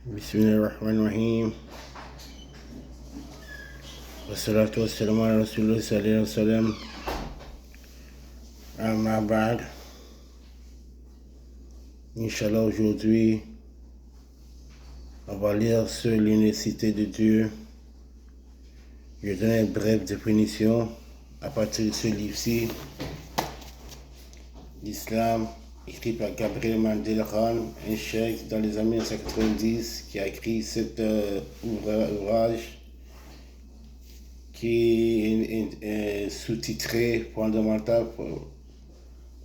Bismillahirrahmanirrahim. Wassalatu wassalamu ala rasulillah sallallahu alayhi wa sallam. Amma ba'd. Inch'Allah, aujourd'hui, on va lire sur l'unicité de Dieu. Je donne une brève définition à partir de ce livre-ci, l'Islam, écrit par Gabriel Mandel Khan, un cheikh dans les années 1990 qui a écrit cet ouvrage qui est sous-titré Fondamental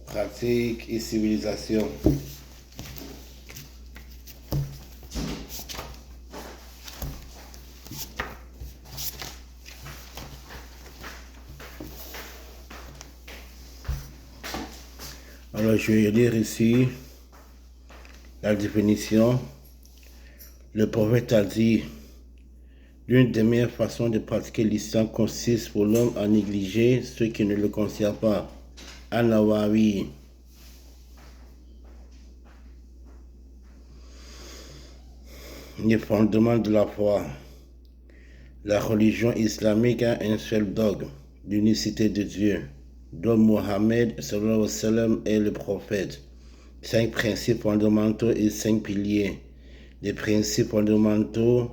pratique et civilisation. Alors je vais lire ici la définition. Le prophète a dit: l'une des meilleures façons de pratiquer l'islam consiste pour l'homme à négliger ceux qui ne le considèrent pas. An-Nawawi. Les fondements de la foi. La religion islamique a un seul dogme, l'unicité de Dieu, dont Mohammed sallallahu alayhi wa sallam est le prophète. 5 principes fondamentaux et 5 piliers. Les principes fondamentaux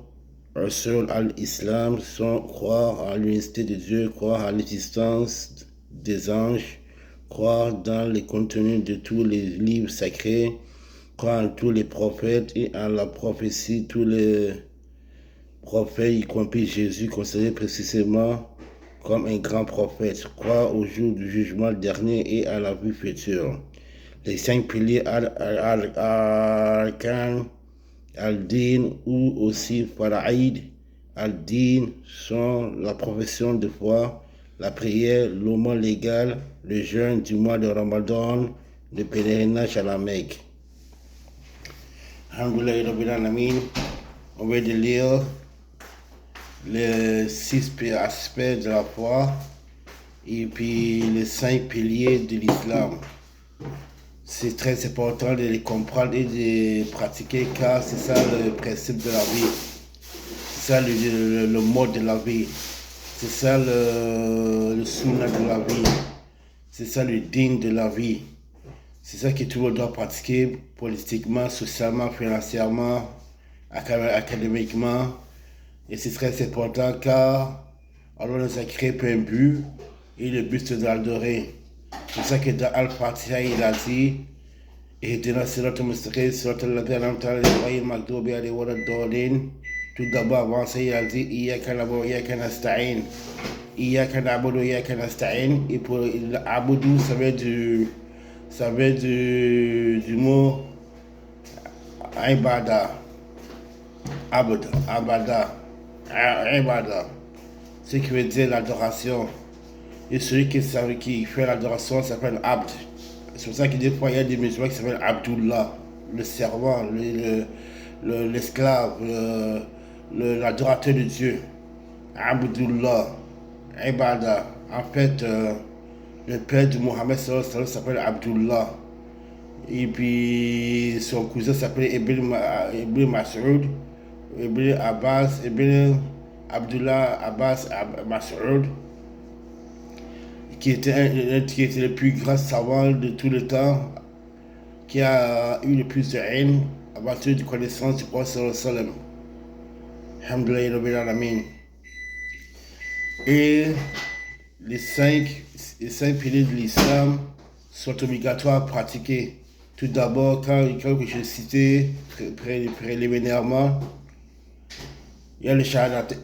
sur l'islam sont croire à l'unicité de Dieu, croire à l'existence des anges, croire dans les contenus de tous les livres sacrés, croire en tous les prophètes et en la prophétie, tous les prophètes, y compris Jésus, considéré précisément comme un grand prophète, croire au jour du jugement dernier et à la vie future. Les 5 piliers Arkan al-Din ou aussi Fara'id al-Din sont la profession de foi, la prière, l'aumône légale, le jeûne du mois de Ramadan, le pèlerinage à la Mecque. Alhamdoulillahi Rabbil Alamin. On va lire les 6 aspects de la foi et puis les 5 piliers de l'islam. C'est très important de les comprendre et de les pratiquer car c'est ça le principe de la vie. C'est ça le mode de la vie. C'est ça le sunnah de la vie. C'est ça le digne de la vie. C'est ça que tout le monde doit pratiquer politiquement, socialement, financièrement, académiquement. Et c'est très important car Allah nous a créé pour un but et le but c'est de l'adorer. C'est ça que dans Al-Fatiha il a dit: Ihdina siratal mustaqim siratal ladzina an'amta alayhim ghayril maghdubi alayhim waladdallin. Tout d'abord avant ça il a dit Iyyaka na'budu wa iyyaka nasta'in. Iyyaka na'budu wa iyyaka nasta'in. Et pour l'abudou ça vient du mot ibada. Abada. Ce qui veut dire l'adoration. Et celui qui fait l'adoration s'appelle Abd. C'est pour ça que des fois il y a des musulmans qui s'appellent Abdullah, le servant, l'esclave, l'adorateur de Dieu. Abdullah, Ibada. En fait, le père de Mohammed sallallahu alayhi wa sallam s'appelle Abdullah. Et puis son cousin s'appelle Ibn Mas'ud, Ibn Abbas, Ibn Abdullah Abbas Mas'ud, qui était le plus grand savant de tout le temps, qui a eu le plus de haine à partir de connaissance du prophète sallallahu alayhi wa sallam. Alhamdoulillahi Rabbil Alamin. Et les 5 piliers de l'islam sont obligatoires à pratiquer. Tout d'abord, quand je citais préliminairement, il y a le shahadatain.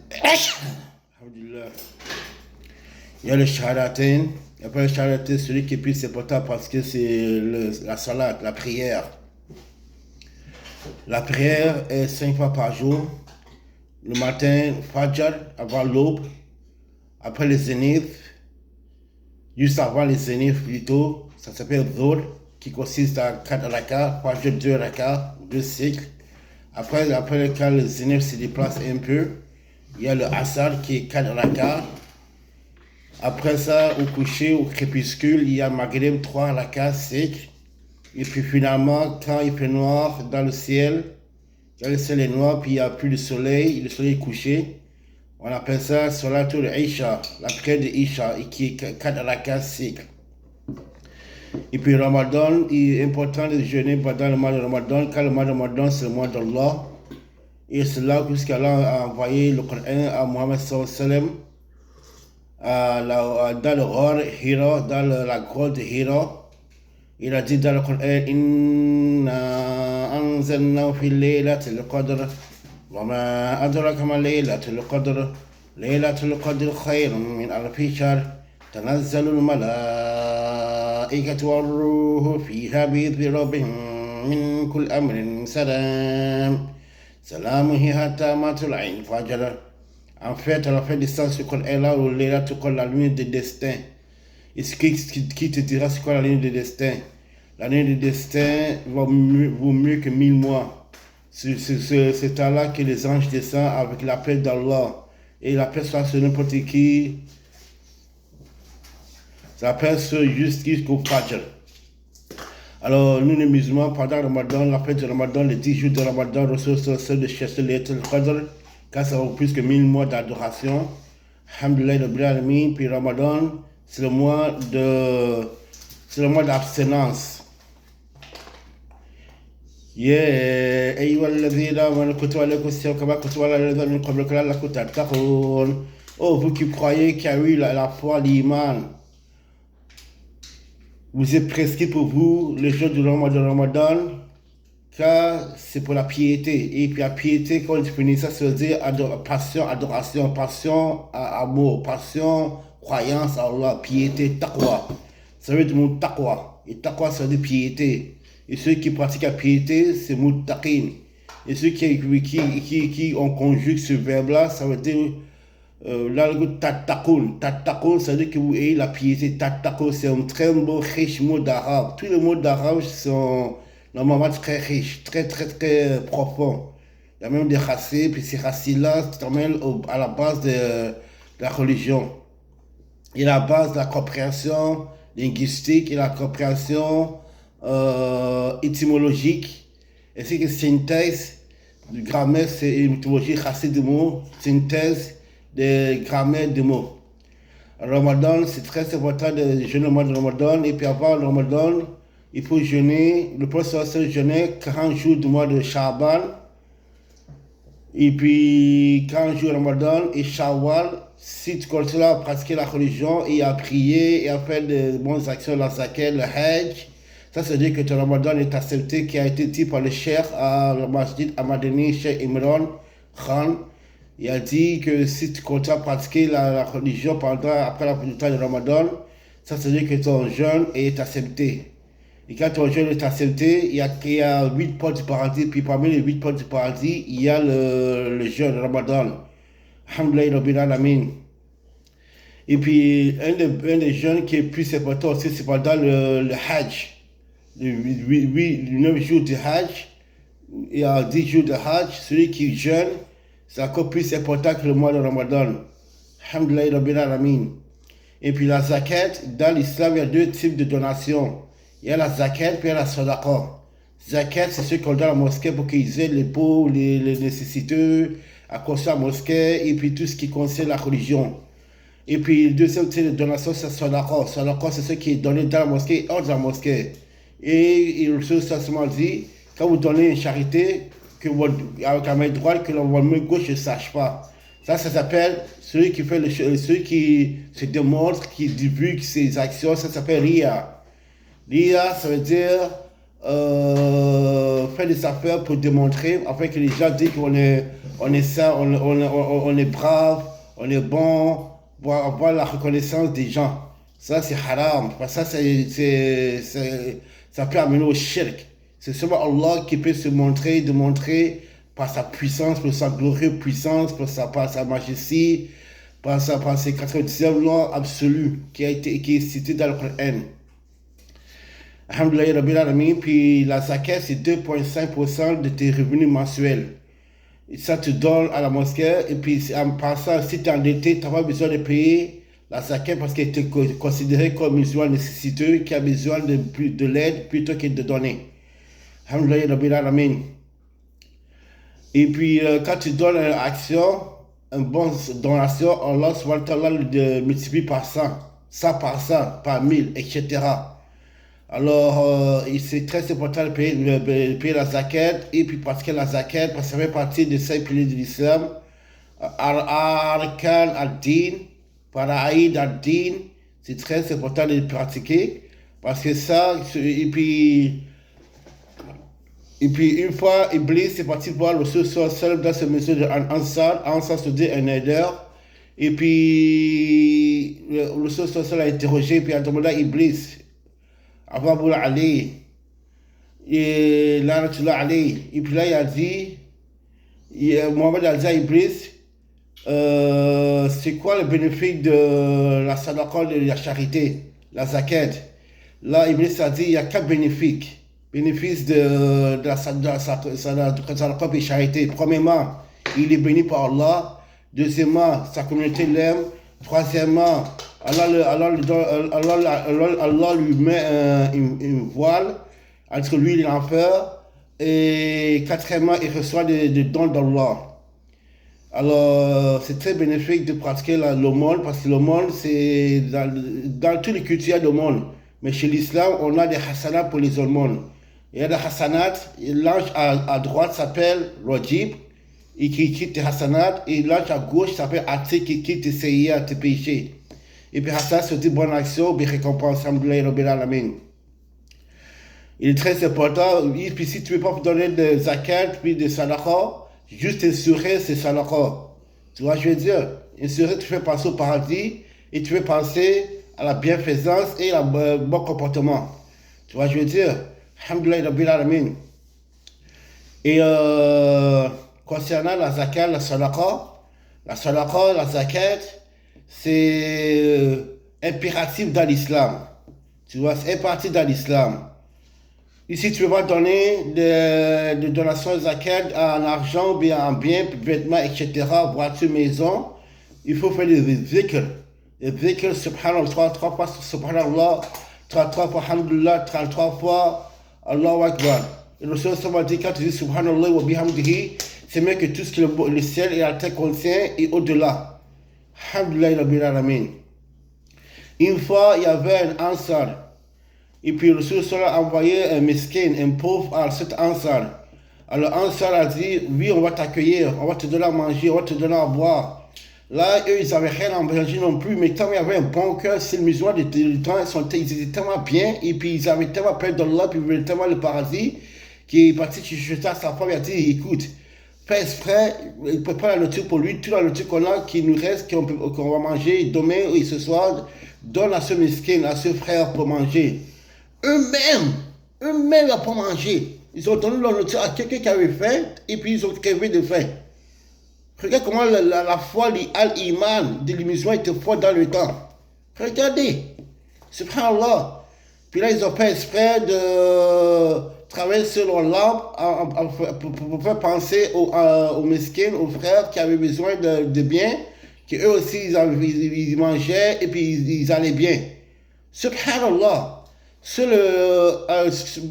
Il y a le shahadatain. Après le shahadatain, celui qui est plus important parce que c'est la salat, la prière. La prière est 5 fois par jour. Le matin, Fajr, avant l'aube. Après les zénith, juste avant les zénith plutôt, ça s'appelle Dhuhr, qui consiste à 4 rakats, Fajr 2 rakats, 2 cycles. Après quand le zénith se déplace un peu, il y a le Asr qui est 4 rakats. Après ça, au coucher, au crépuscule, il y a Maghrib 3 rakats cycles. Et puis finalement, quand il fait noir dans le ciel, Quand le ciel est noir, puis il n'y a plus de soleil, le soleil est couché, on appelle ça Salatul Isha, la prière de Isha, qui est 4 rakats cycles. Et puis Ramadan, il est important de jeûner pendant le mois de Ramadan, car le mois de Ramadan, c'est le mois d'Allah. Et c'est là qu'Allah a envoyé le Coran à Mohammed sallam dans le Ghar Hira, dans la grotte de Hira. Il a dit dans le Coran, Inna anzalna fi laylatil qadr, wa ma adraka ma laylatul qadr, laylatul qadr khayrun min alfi shahr, tanazzalul malaa'ikatu war-ruhu fiha bi'izni rabbihim min kulli amrin salam. Salamuhi hatta matul'ain fajr. En fait, à la fin du sens, ce qu'on est là, où là, tu colles la ligne de destin. Et ce qui te dira c'est quoi la ligne de destin? La ligne de destin vaut mieux que 1000 mois. C'est là que les anges descendent avec l'appel d'Allah. Et l'appel soit sur n'importe qui. Ça appelle jusqu'au Fajr. Alors, nous les musulmans, pendant le Ramadan, la fête de Ramadan, les 10 jours de Ramadan, recevons celle de chercher les Qadr, car ça vaut plus que 1000 mois d'adoration. Alhamdulillah, Rabbil Alamin. Puis Ramadan, c'est le mois d'abstinence. Yeah, oh, vous qui croyez qu'il y a eu la foi, l'iman. Vous êtes prescrit pour vous le jour du Ramadan, car c'est pour la piété. Et puis la piété, quand on définit ça, ça veut dire passion, adoration, passion, amour, passion, croyance à Allah, piété, taqwa. Ça veut dire mot taqwa. Et taqwa, ça veut dire piété. Et ceux qui pratiquent la piété, c'est muttaqin. Et ceux qui ont conjugué ce verbe-là, ça veut dire là, le tatakun. Tatakun, ça veut dire que vous ayez la piété. Tatakun, c'est un très beau, riche mot d'arabe. Tous les mots d'arabe sont normalement très riches, très profonds. Il y a même des racines, puis ces racines-là t'emmènent à la base de la religion. Et la base de la compréhension linguistique et la compréhension étymologique. Ainsi que synthèse, grammaire, c'est une étymologie, racine de mots, synthèse de grammaire de mots. Ramadan, c'est très important de jeûner le mois de Ramadan. Et puis avant le Ramadan, il faut jeûner. Le prophète c'est jeûner 40 jours du mois de Sha'ban. Et puis 40 jours de Ramadan et Shawwal. Si tu continues à pratiquer la religion et à prier et à faire de bonnes actions, la zakat, le hajj, ça veut dire que ton Ramadan est accepté, qui a été dit par le cheikh à la masjid Ahmadini, Cheikh Imran Khan. Il a dit que si tu continues à pratiquer la religion après la fin du temps de Ramadan, ça veut dire que ton jeûne est accepté. Et quand ton jeûne est accepté, il y a 8 portes du paradis, puis parmi les 8 portes du paradis, il y a le jeûne Ramadan. Alhamdulillah Rabbil Alamin. Et puis, un des jeûnes qui est plus important aussi, c'est pendant le Hajj. Le 9 jours de Hajj, il y a 10 jours de Hajj, celui qui jeûne, c'est encore plus important que le mois de Ramadan. Alhamdulillah Rabbil Alamin. Et puis la zakat, dans l'islam, il y a 2 types de donations. Il y a la zakat, puis il y a la sadaqa. Zakat, c'est ceux qu'on donne à la mosquée pour qu'ils aident les pauvres, les nécessiteux, à construire la mosquée, et puis tout ce qui concerne la religion. Et puis le deuxième type de donation, c'est sadaqa. Sadaqa, c'est ce qui est donné dans la mosquée, hors de la mosquée. Et le Rasul dit, quand vous donnez une charité, avec la main droite, que votre main gauche ne sache pas. Ça s'appelle celui qui se démontre, qui divulgue ses actions, ça s'appelle Ria. Ria, ça veut dire faire des affaires pour démontrer, afin que les gens disent qu'on est sain, on est brave, on est bon, pour avoir la reconnaissance des gens. Ça, c'est haram. Parce que ça peut amener au shirk. C'est seulement Allah qui peut se démontrer par sa puissance, par sa glorieuse puissance, par sa majesté, par ses 99 lois absolues qui est citée dans le Coran. Alhamdulillah Rabbil Alamin. Puis la zakat, c'est 2,5% de tes revenus mensuels. Et ça te donne à la mosquée. Et puis en passant, si tu es endetté, tu n'as pas besoin de payer la zakat parce qu'elle est considérée comme musulman nécessiteux qui a besoin de l'aide plutôt que de donner. Alhamdulillah Rabbil Alamin. Et puis, quand tu donnes une action, une bonne donation, Allah subhanahu wa ta'ala le multiplie par 100 par 100, par 1000, etc. Alors, c'est très important de payer la zakat, et puis parce que la zakat, parce que ça fait partie des 5 piliers de l'islam, Arkan ad-Din, Para'id ad-Din, c'est très important de le pratiquer, parce que ça, et puis une fois, Iblis est parti voir le seul dans ce monsieur de Ansar se dit un aider, et puis le seul a interrogé, puis a demandé à Iblis, avant vous aller, et là, et puis là, il a dit, Mohamed a dit à Iblis, c'est quoi le bénéfice de la sadaqa, de la charité, la zakat? Là, Iblis a dit, il y a 4 bénéfices. Bénéfice de la sadaqa et charité. Premièrement, il est béni par Allah. Deuxièmement, sa communauté l'aime. Troisièmement, Allah lui met une voile entre lui et l'enfer. Et quatrièmement, il reçoit des dons d'Allah. Alors, c'est très bénéfique de pratiquer l'aumône, parce que l'aumône, c'est dans toutes les cultures du monde. Mais chez l'islam, on a des hasanats pour les aumônes. Il y a des hasanats, l'ange à droite s'appelle Rajib, et qui quitte tes hasanats, et l'ange à gauche s'appelle Atik, qui quitte tes séyas, tes péchés. Et puis hasanat, c'est une bonne action, puis récompense, alhamdoulillahi rabbil alamin. Il est très important, et puis si tu ne veux pas donner de zakat, puis de sadaqa, juste insurer ces sadaqa. Tu vois, je veux dire, insurer, tu fais penser au paradis, et tu fais penser à la bienfaisance et au bon comportement. Tu vois, je veux dire, alhamdoulillahi rabbil alamin. Et concernant la zakat, la sadaqa, la zakat, c'est impératif dans l'islam. Tu vois, c'est impératif dans l'islam. Ici, tu ne veux pas donner de donations zakat en argent, bien en biens, vêtements, etc., voiture, maison. Il faut faire des zikr. Les zikr, subhanallah, 33 fois subhanallah, 33 fois alhamdulillah, 33 fois Allahu Akbar. Et le Seigneur m'a dit, quand tu dis subhanallah wa bihamdihi, c'est mieux que tout ce que le ciel et la terre contient et au-delà. Alhamdulillah rabbil alamin. Une fois, il y avait un ansar. Et puis le Seigneur a envoyé un mesquin, un pauvre à cet ansar. Alors ansar a dit, oui, on va t'accueillir, on va te donner à manger, on va te donner à boire. Là, eux, ils n'avaient rien à manger non plus, mais tant il y avait un bon cœur, c'est le musulman de temps, ils étaient tellement bien, et puis ils avaient tellement peur d'Allah, puis ils voulaient tellement le paradis, qu'il est parti chuchoter à sa femme, il a dit, écoute, fais exprès, il prépare la nourriture pour lui, toute la nourriture qu'on a, qui nous reste, qu'on va manger demain et ce soir, donne à ce mesquin, à ce frère pour manger. Eux-mêmes n'ont pas mangé. Ils ont donné leur nourriture à quelqu'un qui avait faim, et puis ils ont crevé de faim. Regarde comment la foi, l'iman de l'émission était forte dans le temps. Regardez. Subhanallah. Puis là, ils ont fait exprès de travailler sur leur lampe pour faire penser aux mesquins, aux frères qui avaient besoin de biens, qu'eux aussi, ils mangeaient et puis ils allaient bien. Subhanallah.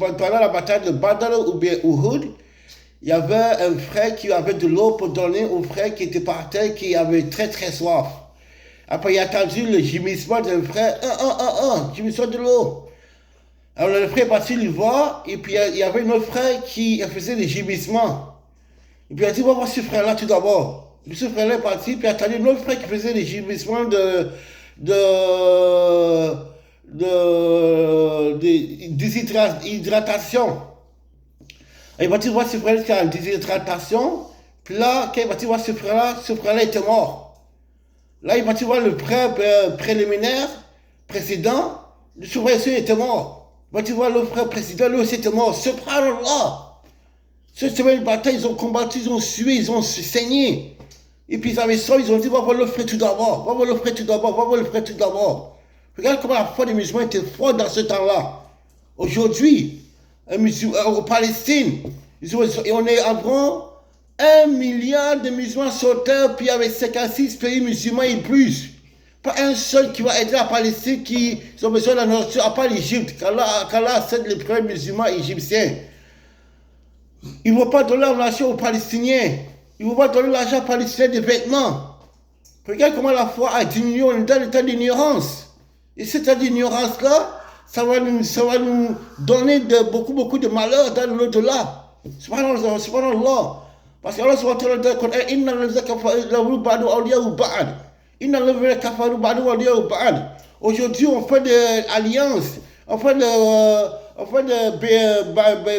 Pendant la bataille de Badr ou bien Uhud, il y avait un frère qui avait de l'eau pour donner au frère qui était par terre, qui avait très très soif. Après, il a entendu le gémissement d'un frère, gémissement de l'eau. Alors le frère est parti le voir, et puis il y avait un autre frère qui faisait des gémissements. Et puis il a dit, va voir ce frère-là tout d'abord. Ce frère-là est parti, puis il a attendu un autre frère qui faisait des gémissements d'hydratation. Il va voir ce frère qui a une déshydratation. Puis là, quand il va voir ce frère-là était mort. Là, il va voir le frère préliminaire, précédent, ce frère était mort. Il va voir le frère précédent, lui aussi était mort. Subhanallah. Cette semaine de bataille, ils ont combattu, ils ont sué, ils ont saigné. Et puis ils avaient ça, ils ont dit, va voir le frère tout d'abord, va voir le frère tout d'abord, va voir le frère tout d'abord. Regarde comment la foi des musulmans était forte dans ce temps-là. Aujourd'hui, en Palestine, et on est environ 1 milliard de musulmans sur terre, puis avec 56 pays musulmans et plus. Pas un seul qui va aider la Palestine qui ont besoin de la nourriture, à part l'Égypte, qu'Allah cède les premiers musulmans égyptiens. Ils ne vont pas donner l'argent aux Palestiniens. Ils ne vont pas donner l'argent aux Palestiniens des vêtements. Regarde comment la foi a diminué, on est dans l'état d'ignorance. Et cet état d'ignorance-là, ça va nous donner beaucoup de malheur dans l'au-delà. Subhanallah, subhanallah. Parce que Allah subhanahu wa ta'ala dit Inna ladhina kafaru ba'du awliya'u ba'd. Inna ladhina kafaru ba'du awliya'u ba'd. Aujourd'hui, on fait des alliances, on fait de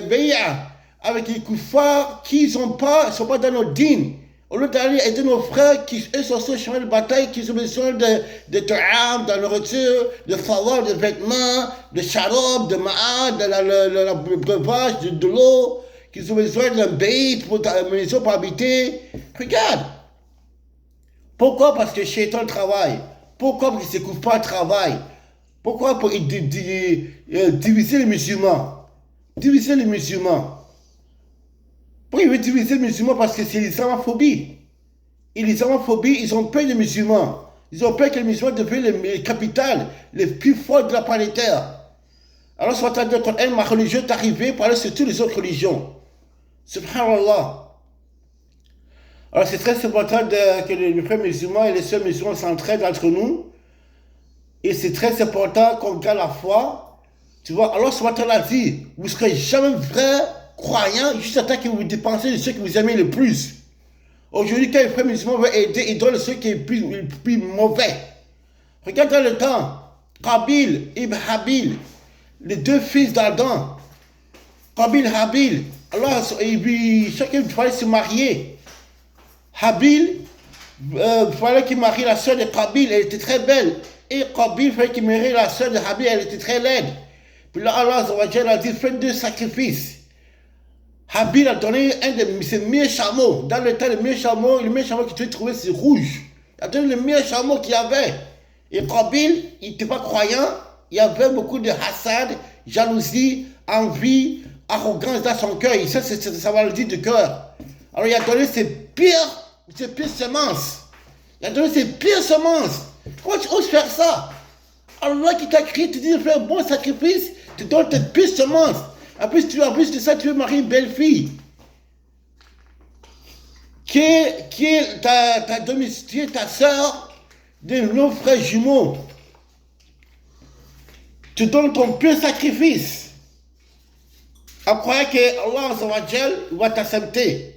bay'a avec les koufars qui ne sont pas dans nos dînes. Au lieu d'aller aider nos frères qui eux sont sur le chemin de bataille, qui ont besoin de ta'am, de nourriture, de faveur, de vêtements, de charob, de ma'ad, de breuvage, de l'eau, qui ont besoin d'un bait pour une maison pour habiter. Regarde. Pourquoi? Parce que Shaitan travaille. Pourquoi? Parce que ces koufars travaillent. Pourquoi? Pour diviser les musulmans. Diviser les musulmans. Pourquoi ils veulent diviser les musulmans? Parce que c'est l'islamophobie. Et l'islamophobie, ils ont peur des musulmans. Ils ont peur que les musulmans deviennent les capitales les plus fortes de la planète Terre. Alors, soit quand ma religion est arrivée, parler sur toutes les autres religions. Subhanallah. Alors, c'est très important que les frères musulmans et les sœurs musulmans s'entraident entre nous. Et c'est très important qu'on garde la foi. Tu vois, alors, soit on a dit, vous ne serez jamais vrai croyant juste à temps que vous dépensez de ceux que vous aimez le plus. Aujourd'hui, quand les frères musulmans veulent aider, ils donnent ceux qui sont le plus mauvais. Regarde dans le temps, Qabil, Ibn Habil, les deux fils d'Adam, Qabil, Habil, alors chacun fallait se marier. Habil, il fallait qu'il marie la soeur de Qabil, elle était très belle. Et Qabil, il fallait qu'il marie la soeur de Habil, elle était très laide. Puis là, Allah a dit, faites deux sacrifices. Habil a donné un de ses meilleurs chameaux. Dans le temps, le meilleur chameau que tu as trouvé, c'est rouge. Il a donné le meilleur chameau qu'il y avait. Et Qabil, il n'était pas croyant. Il y avait beaucoup de hassad, jalousie, envie, arrogance dans son cœur. Ça va le dire du cœur. Alors, il a donné ses pires semences. Il a donné ses pires semences. Pourquoi tu oses faire ça? Allah qui t'a créé, te dit de faire un bon sacrifice, te donne tes pires semences. En plus de ça, tu veux marier une belle fille qui est ta domestique, ta soeur, de nos frères jumeaux. Tu donnes ton pire sacrifice en croyant que Allah va t'accepter.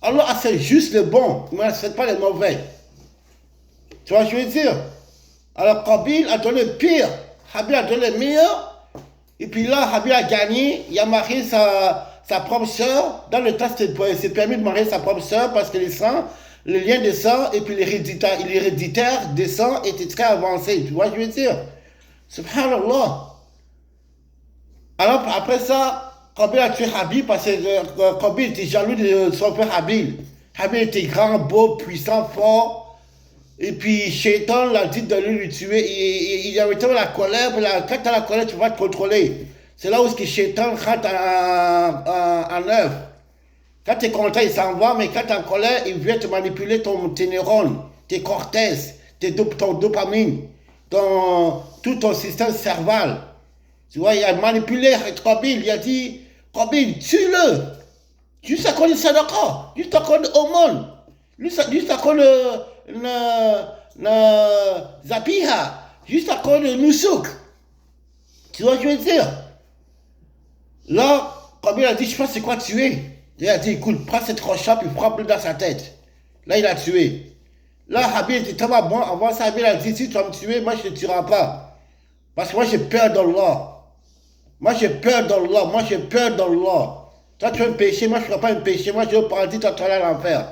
Allah accepte juste le bon, il n'accepte pas les mauvais. Tu vois ce que je veux dire? Alors Qabil a donné le pire, Habil a donné le meilleur. Et puis là, Habil a gagné, il a marié sa propre soeur. Dans le temps, c'est permis de marier sa propre soeur parce que le lien de sang et puis l'héréditaire des sangs était très avancé. Tu vois ce que je veux dire? Subhanallah. Alors après ça, Qabil a tué Habil parce que Qabil était jaloux de son frère Habil. Habil était grand, beau, puissant, fort. Et puis, Shaitan l'a dit de lui tuer. Il a été la colère. Quand tu as la colère, tu vas te contrôler. C'est là où Shaitan rentre en œuvre. Quand tu es content, il s'en va. Mais quand tu es en colère, il vient te manipuler tes neurones, tes cortèges, ton dopamine, tout ton système cerval. Tu vois, il a manipulé Qabil. Il a dit, Qabil, tue-le. Juste à cause de Sadaqa. Juste à cause de Oman. Juste à cause de Zapiha, juste à cause de Nusuk. Tu vois ce que je veux dire? Là, comme il a dit, je sais pas c'est quoi tuer. Il a dit, écoute, prends cette rocha puis frappe-le dans sa tête. Là, il a tué. Là, Habil était tellement bon. Avant ça, Habil a dit, si tu vas me tuer, moi, je ne te tuerai pas. Parce que moi, j'ai peur d'Allah. Moi, j'ai peur d'Allah. Toi, tu veux me pécher, moi, je ne ferai pas un péché. Moi, je veux pas dire, toi, tu vas aller à l'enfer.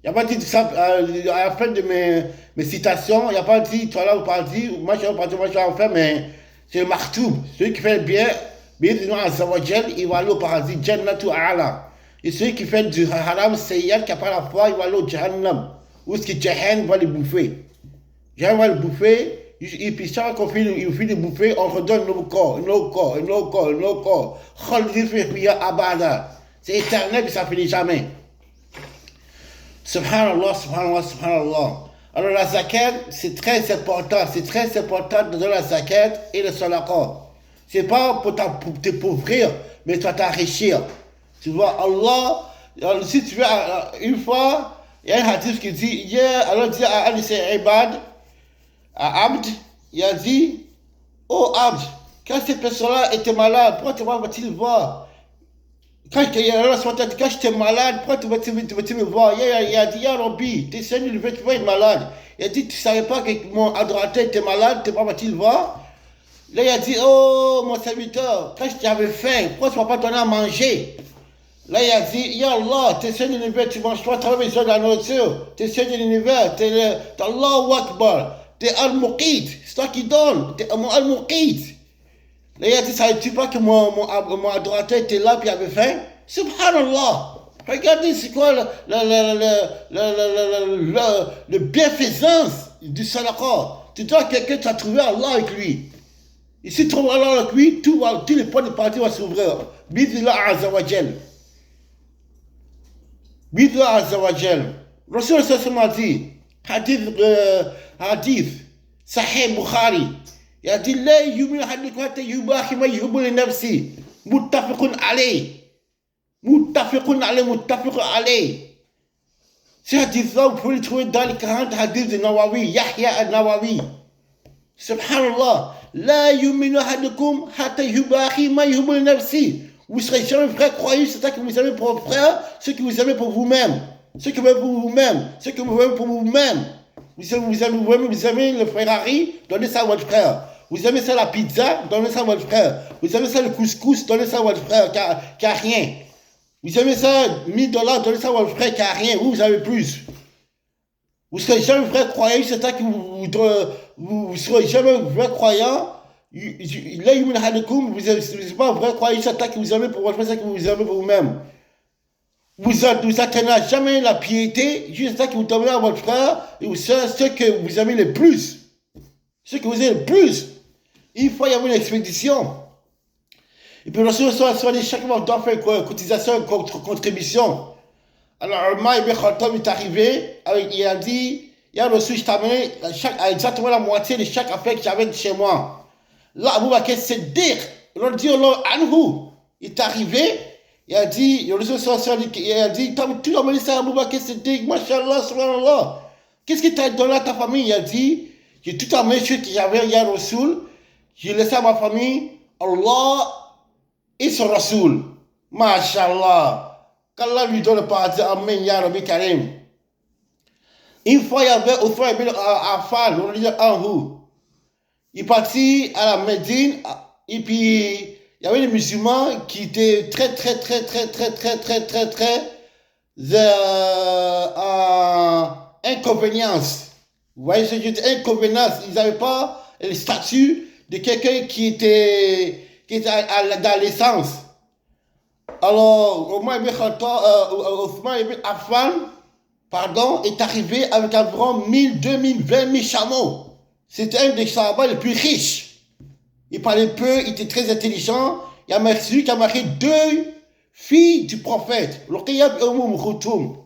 Il n'y a pas dit ça à la fin de mes citations, il n'y a pas dit, toi là, vous parlez dit, moi je vais en faire, mais c'est le martoum. Celui qui fait le bien, il va aller au paradis, Jannatu A'la. Et celui qui fait du haram, Sayyad, qui n'a pas la foi, il va aller au Jahannam. Où est-ce que Jahannam va le bouffer? Jahannam va le bouffer, et puis chaque fois qu'il finit de bouffer, on redonne un nouveau corps. C'est éternel, puis ça finit jamais. Subhanallah. Alors la zakat, c'est très important de donner la zakat et le sadaqa. C'est pas pour t'appauvrir, mais pour t'enrichir. Tu vois, Allah, si tu veux, une fois, il y a un hadith qui dit, Allah dit à un de ses ibad, à Abd, il a dit, oh Abd, quand cette personne-là était malade, pourquoi va-t-il voir? Quand j'étais malade, pourquoi tu me voir? Il a dit, Ya Rabbi, t'es Seigneur, tu vas être malade. Il a dit, tu ne savais pas que mon adorateur était malade, pourquoi va-t-il voir? Là, il a dit, oh mon serviteur, quand j'avais faim, pourquoi tu ne m'as pas donné à manger? Là, il a dit, Ya Allah, t'es Seigneur de l'univers, tu manges toi, tu as besoin de la nourriture. T'es Seigneur de l'univers, t'es Allahu Akbar, t'es Al-Muqit, c'est toi qui donnes, t'es Al-Muqit. Là, il a dit, savais-tu pas que mon adorateur était là puis il avait faim? Subhanallah. Regardez, c'est quoi le bienfaisance du sadaqa. Tu dois quelqu'un, tu as trouvé Allah avec lui. Et si tu trouves Allah avec lui, tous les points de partie vont s'ouvrir. Bidillah Azawajal. Bidillah Azawajal. Rasul Sassama dit, hadith, Sahih Bukhari. Il a dit, la yumin hadikum hatta yubahi ma yuhibbu li nafsi. Muttafiqun alayh. Muttafiqun alayh. Ce hadith-là, vous pouvez le trouver dans les 40 hadiths de Nawawi, Yahya al-Nawawi. Subhanallah. La yumin hadikum hatta yubahi ma yuhibbu li nafsi. Vous serez jamais vrai croyant, c'est ça que vous aimez pour vos frères, ce que vous aimez pour vous-même. Ce que vous aimez pour vous-même. Ce que vous aimez pour vous-même. Vous aimez le Ferrari, donnez ça à votre frère. Vous aimez ça la pizza, donnez ça à votre frère. Vous aimez ça le couscous, donnez ça à votre frère qui a rien. Vous aimez ça $1000, donnez ça à votre frère qui a rien. Vous avez plus. Vous serez jamais vrai croyant, c'est ça que vous serez jamais vrai croyant. Là, vous n'êtes pas vrai croyant, c'est ça que vous aimez pour votre frère, c'est ça que vous aimez pour vous-même. Vous atteindrez jamais la piété, juste ça que vous donnez à votre frère, et ce que vous aimez le plus. Ce que vous aimez le plus. Il faut y avoir une expédition. Et puis, chaque mois, on doit faire une cotisation, contribution. Alors, Omar ibn Khattab est arrivé, il a dit, il a reçu, je t'amène exactement la moitié de chaque affaire que j'avais chez moi. Là, Abu Bakr Siddiq, on dit, Anhu, il est arrivé, il a dit, tu as amené ça à Abu Bakr Siddiq, mashallah, subhanallah. Qu'est-ce que tu as donné à ta famille? Il a dit, j'ai tout amené ce que j'avais, ya Rasoul, j'ai laissé à ma famille, Allah et son Rasoul. Mashallah. Qu'Allah lui donne le paradis, amen, ya Rabbi Karim. Une fois, il y avait Othman ibn Affan, on dit Anhu. Il est parti à la Médine, et puis il y avait des musulmans qui étaient très inconvénience. Vous voyez ce que je dis, inconvénience. Ils n'avaient pas le statut de quelqu'un qui était dans l'essence. Alors, Othman ibn Affan, est arrivé avec environ 1000, 2000, 20 000 chameaux. C'était un des sahabas les plus riches. Il parlait peu, il était très intelligent. Il a celui qui a marié 2 filles du prophète. Ruqayyah et Umm Kulthum.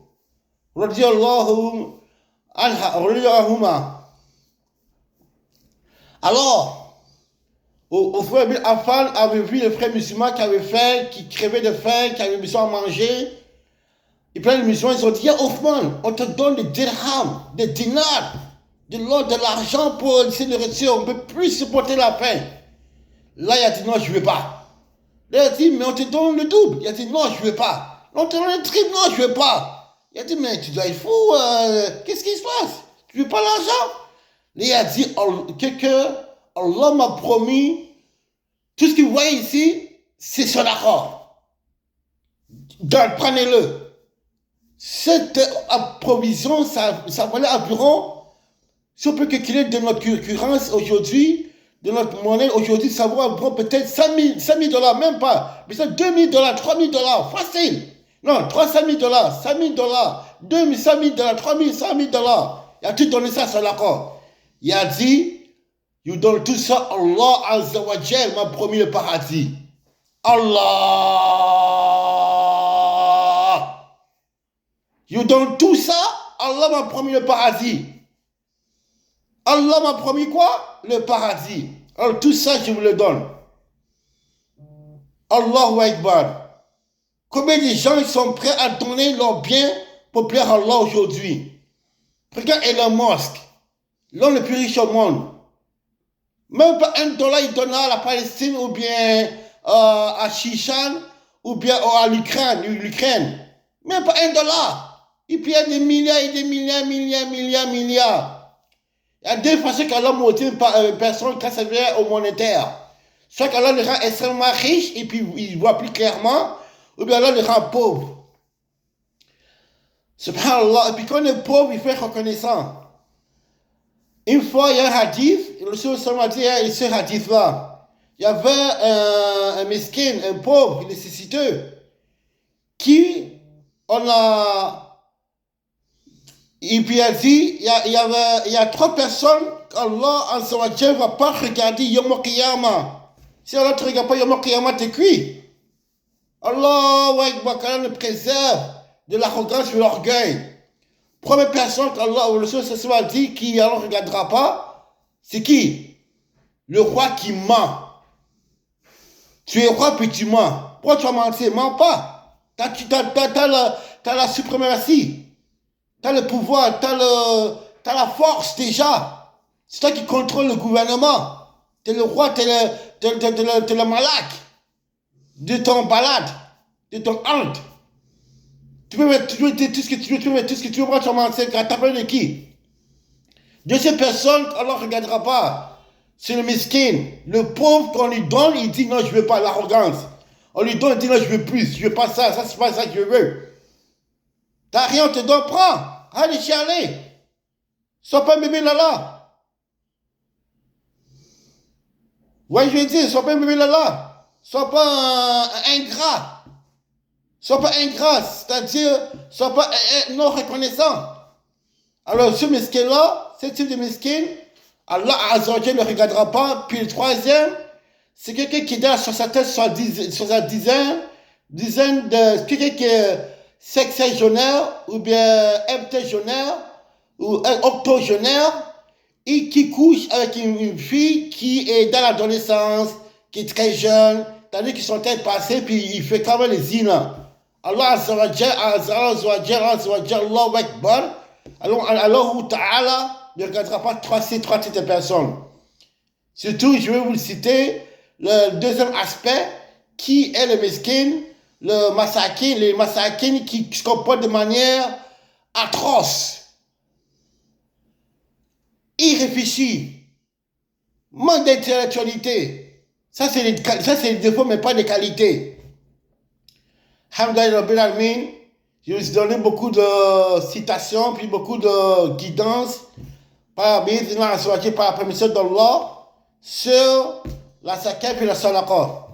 Radiyallahu anhuma. Alors, Othman ibn Affan avait vu les frères musulmans qui avaient faim, qui crevaient de faim, qui avaient besoin de manger. Et puis les musulmans, ils ont dit, Othman, on te donne des dirhams, des dinars, de l'argent pour ces nourritures, on ne peut plus supporter la faim. Là, il a dit, non, je ne veux pas. Là, il a dit, mais on te donne le double. Il a dit, non, je ne veux pas. On te donne le triple, non, je ne veux pas. Il a dit, mais tu dois être fou, qu'est-ce qui se passe? Tu ne veux pas l'argent? Là, il a dit, Allah m'a promis, tout ce que vous voyez ici, c'est son accord. Donc, prenez-le. Cette provision, ça valait environ, si on peut calculer de notre concurrence aujourd'hui, de notre monnaie aujourd'hui, ça vaut environ peut-être 5 000 $, même pas. Mais c'est 2 000 $, 3 000 $, facile. Non, 300 000 $, 5 000 $, 2 5 000 $, 3 000, 5 000 $. Il a tout donné ça sur l'accord. Il a dit, you donne tout ça, Allah Azza wa Jal m'a promis le paradis. Allah. You donne tout ça, Allah m'a promis le paradis. Allah m'a promis quoi? Le paradis. Alors tout ça, je vous le donne. Allahu Akbar. Combien de gens ils sont prêts à donner leurs biens pour plaire à Allah aujourd'hui? Regarde Elon Musk, l'homme le plus riche au monde. Même pas $1 il donne à la Palestine ou bien à Shishan ou bien à l'Ukraine. Même pas $1. Et puis il y a des milliards et des milliards. Il y a deux façons qu'Allah motive une personne qui s'avère au monétaire. Soit qu'Allah le rend extrêmement riche et puis il voit plus clairement, ou bien Allah le rend pauvre. Subhanallah. Et puis quand on est pauvre, il faut être reconnaissant. Une fois, il y a un hadith, le Seigneur a dit, ce hadith-là, il y avait un mesquin, un pauvre, un nécessiteux, qui, et puis il a dit, il y a 3 personnes qu'Allah, en son ne va pas regarder Yom Kiyama. Si Allah ne te regarde pas Yom Kiyama, t'es cuit. Allah, le préserve de l'arrogance et de l'orgueil. Première personne qu'Allah, le Seigneur a dit, qui Allah ne regardera pas, c'est qui? Le roi qui ment. Tu es roi puis tu mens. Pourquoi tu as menti? Mens pas. T'as la suprématie. T'as le pouvoir, t'as la force déjà. C'est toi qui contrôle le gouvernement. T'es le roi, t'es le malak de ton balade, de ton art. Tu peux mettre tout ce que tu veux, tu peux mettre tout ce que tu veux, moi tu m'en sais, t'as parlé de qui? De ces personnes, Allah ne regardera pas. C'est le miskin. Le pauvre, quand on lui donne, il dit non, je ne veux pas, l'arrogance. On lui donne, il dit non, je veux plus, je veux pas ça, ça c'est pas ça que je veux. T'as rien, on te donne, prends. Allez, chialer. Sois pas un bébé lala. Ouais, je vais dire, sois pas un bébé lala. Sois pas un ingrat. Sois pas ingrat, c'est-à-dire, sois pas non reconnaissant. Alors, ce miskin-là, ce type de miskin, Allah Azzawajal ne le regardera pas. Puis le troisième, c'est quelqu'un qui est sur sa tête sur sa dizaine de quelqu'un qui est sexagénaire ou bien heptagénaire ou octogénaire et qui couche avec une fille qui est dans l'adolescence, qui est très jeune, tandis qu'ils sont en train de passer, puis il fait quand même les zina. Allah Azzawajal, Allahu Akbar. Alors, Ta'ala ne regardera pas ces 3 types de personnes. Surtout, je vais vous citer le deuxième aspect, qui est le miskin, les masakin qui se comportent de manière atroce, irréfléchie, manque d'intellectualité. Ça, c'est les défauts, mais pas des qualités. Alhamdulillah Rabbil Alamin. Je vais vous donner beaucoup de citations, puis beaucoup de guidance par la permission d'Allah sur la zakat et la sadaqa.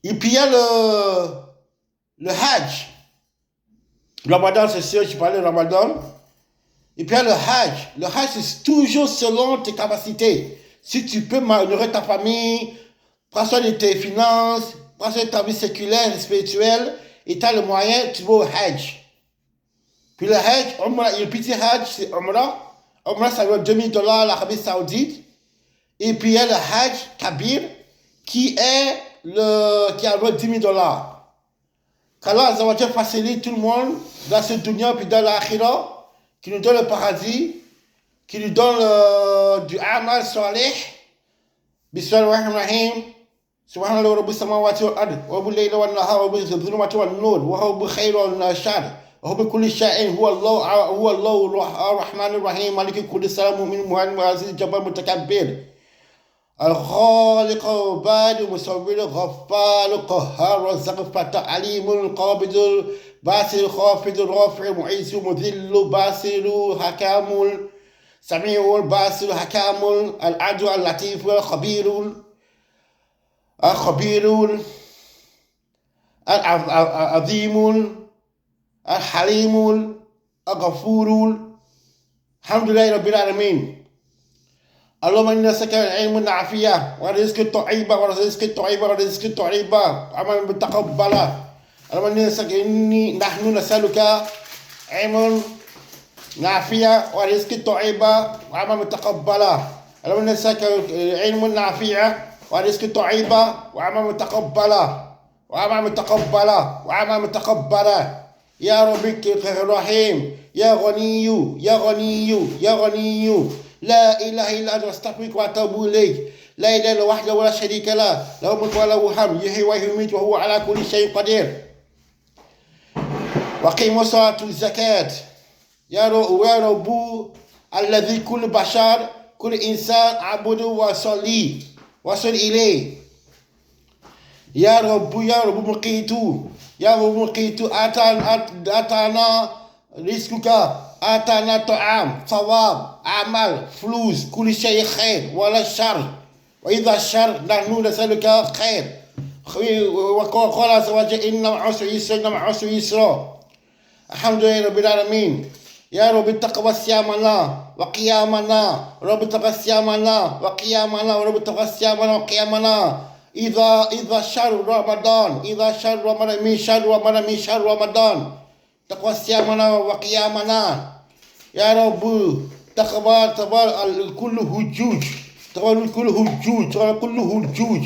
Et puis il y a le hajj. Le ramadan, c'est sûr, je parlais de ramadan. Et puis il y a le hajj. Le hajj, c'est toujours selon tes capacités. Si tu peux nourrir ta famille, prends soin de tes finances, prends soin de ta vie séculaire et spirituelle, et tu as le moyen, tu vas au hajj. Puis le hajj, le petit hajj, c'est Umrah. Umrah, ça vaut $2000 à l'Arabie Saoudite. Et puis il y a le hajj kabir, qui a vaut $10 000. Qu'Allah Azzawajal facilite tout le monde dans ce dunya puis dans l'akhira, qui nous donne le paradis, qui nous donne du amal salih. Bismillahirrahmanirrahim. سبحان الله رب السماوات والأرض ورب الليل والنهار ورب الظلمات والنور وهو بخير والشر وهو بكل شيء هو الله الرحمن الرحيم مالك كل السلام مؤمن مهيمن عزيز جبار متكبر الخالق البارئ المصور الغفار القهار الرزاق الفتاح عليم القابض الباسل الخافض الرافع المعز المذل باسل حكام السميع الباسل حكام العدل اللطيف الخبير الخبير العظيم الحليم الغفور الحمد لله رب العالمين اللهم إنا نسألك العلم النافع ورزق طيبا ورزق طيبا عمل متقبلا اللهم نحن نسألك علم نافع ورزق طيبا وعمل متقبلا اللهم نسألك علم نافع ورزق طيبا وعمل متقبلا وأعمال متقبلة وأعمال متقبلة. يا ربك الرحيم، يا غني يا غني يا غني، لا إله إلا أنت أستغفرك وأتوب إليك. لا إله إلا وحده ولا شريك له، له الملك وله الحمد، يحيي ويميت وهو على كل شيء قدير. وقيموا صلاة الزكاة. يا رب الذي كل بشر كل إنسان عبده وصلي وصل إليه. يا رب مقيتو، يا رب مقيتو، أتانا رزقك، أتانا طعام، ثواب، أعمال، فلوس، كل شيء خير ولا شر. وإذا الشر نحن نسألك خير. وقال عز وجل إن مع عسر يسرا، إن مع عسر يسرا. الحمد لله رب العالمين. يا رب تقبل صيامنا وقيامنا، رب تقبل صيامنا وقيامنا، رب تقبل صيامنا وقيامنا. إذا شهر رمضان، إذا شهر رمضان، من شهر رمضان، من شهر رمضان تقبل صيامنا وقيامنا. يا رب تقبل كل هجوج، تقبل كل هجوج، تقبل كل هجوج.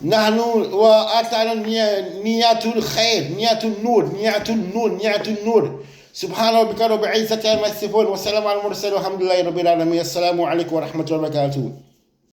نحن وأتانا نية الخير، نية النور، نية النور، نية النور. سبحان ربك رب العزة عما يصفون، والسلام على المرسلين والحمد لله رب العالمين. السلام عليكم ورحمة الله وبركاته.